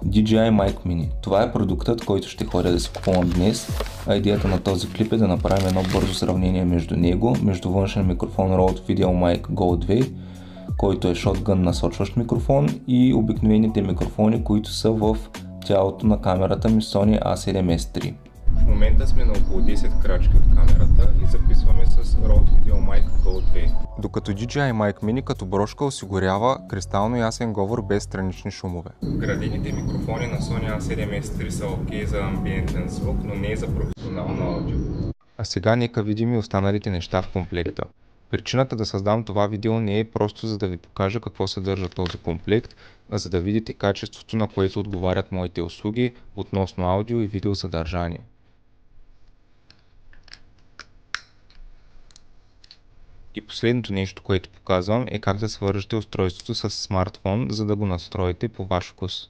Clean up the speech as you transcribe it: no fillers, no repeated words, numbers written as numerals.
DJI Mic Mini. Това е продуктът, който ще ходя да си купувам днес, а идеята на този клип е да направим едно бързо сравнение между него, между външен микрофон Rode VideoMic Go 2, който е шотгън насочващ микрофон, и обикновените микрофони, които са в тялото на камерата ми Sony A7S III. В момента сме на около 10 крачки от камерата и записваме с Rode VideoMic Go 2. Докато DJI Mic Mini като брошка осигурява кристално ясен говор без странични шумове. Градените микрофони на Sony A7S III са окей за амбиентен звук, но не за професионално аудио. А сега нека видим и останалите неща в комплекта. Причината да създам това видео не е просто за да ви покажа какво съдържа този комплект, а за да видите качеството, на което отговарят моите услуги относно аудио и видео съдържание. И последното нещо, което показвам, е как да свържете устройството с смартфон, за да го настроите по ваш вкус.